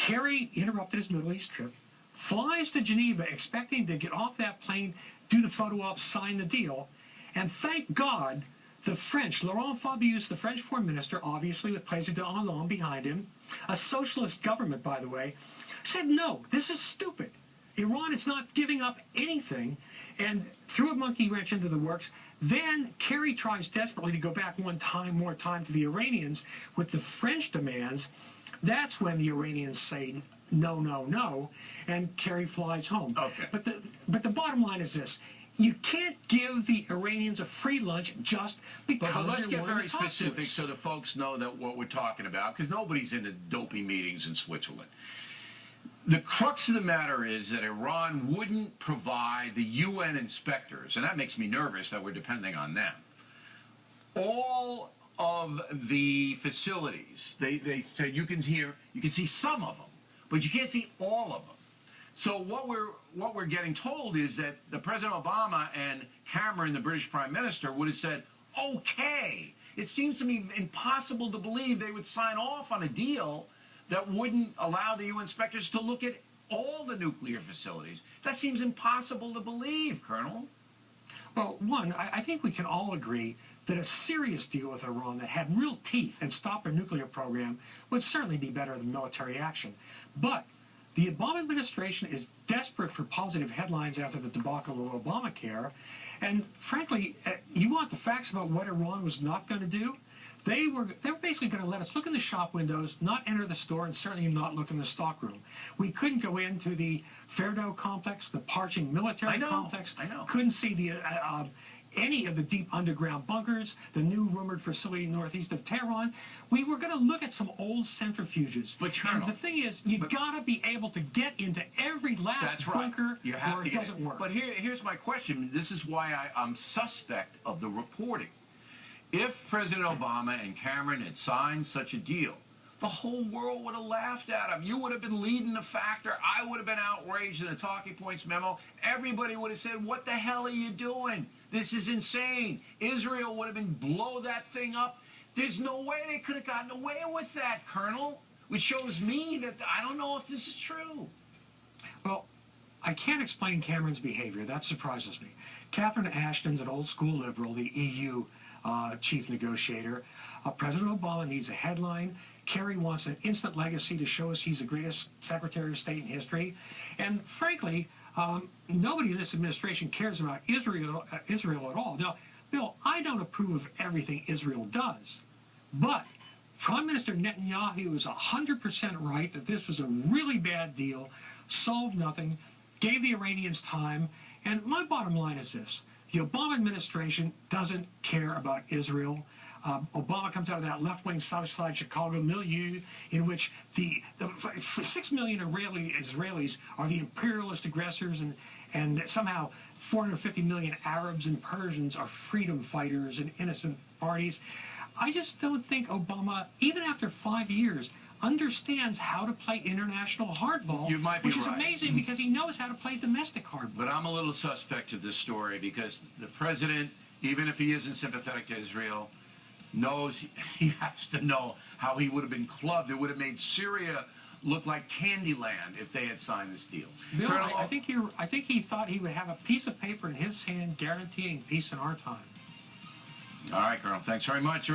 Kerry interrupted his Middle East trip, flies to Geneva expecting to get off that plane, do the photo op, sign the deal, and thank God the French, Laurent Fabius, the French foreign minister, obviously with President Hollande behind him, a socialist government, by the way, said, no, this is stupid. Iran is not giving up anything, and threw a monkey wrench into the works. Then Kerry tries desperately to go back more time to the Iranians with the French demands. That's when the Iranians say no, no, no, and Kerry flies home. Okay. But the bottom line is this. You can't give the Iranians a free lunch just because but let's they're get willing very to talk to specific us. so the folks know that what we're talking about, because nobody's into dopey meetings in Switzerland. The crux of the matter is that Iran wouldn't provide the UN inspectors, and that makes me nervous that we're depending on them. All of the facilities, they said you can see some of them, but you can't see all of them. So what we're getting told is that the President Obama and Cameron, the British Prime Minister, would have said, okay. It seems to me impossible to believe they would sign off on a deal that wouldn't allow the UN inspectors to look at all the nuclear facilities. That seems impossible to believe, Colonel. Well, one, I think we can all agree that a serious deal with Iran that had real teeth and stopped their nuclear program would certainly be better than military action. But the Obama administration is desperate for positive headlines after the debacle of Obamacare. And frankly, you want the facts about what Iran was not going to do? They were basically going to let us look in the shop windows, not enter the store, and certainly not look in the stockroom. We couldn't go into the Ferdo complex, the Parching military complex. I know. Couldn't see the any of the deep underground bunkers, the new rumored facility northeast of Tehran. We were going to look at some old centrifuges. But Colonel, and the thing is, you got to be able to get into every last bunker or it doesn't work. But here's my question. This is why I'm suspect of the reporting. If President Obama and Cameron had signed such a deal, the whole world would have laughed at him. You would have been leading the factor. I would have been outraged in the talking points memo. Everybody would have said, what the hell are you doing? This is insane. Israel would have been blow that thing up. There's no way they could have gotten away with that, Colonel. Which shows me that I don't know if this is true. Well, I can't explain Cameron's behavior. That surprises me. Catherine Ashton's an old-school liberal, the EU chief negotiator. President Obama needs a headline. Kerry wants an instant legacy to show us he's the greatest Secretary of State in history. And frankly, nobody in this administration cares about Israel at all. Now, Bill, I don't approve of everything Israel does, but Prime Minister Netanyahu is 100% right that this was a really bad deal, solved nothing, gave the Iranians time, and my bottom line is this. The Obama administration doesn't care about Israel. Obama comes out of that left-wing South Side Chicago milieu in which the 6 million Israelis are the imperialist aggressors, and somehow 450 million Arabs and Persians are freedom fighters and innocent parties. I just don't think Obama, even after 5 years, understands how to play international hardball, which is amazing because he knows how to play domestic hardball. But I'm a little suspect of this story because the president, even if he isn't sympathetic to Israel, knows he has to know how he would have been clubbed. It would have made Syria look like Candyland if they had signed this deal. Bill, I think he thought he would have a piece of paper in his hand guaranteeing peace in our time. All right, Colonel. Thanks very much.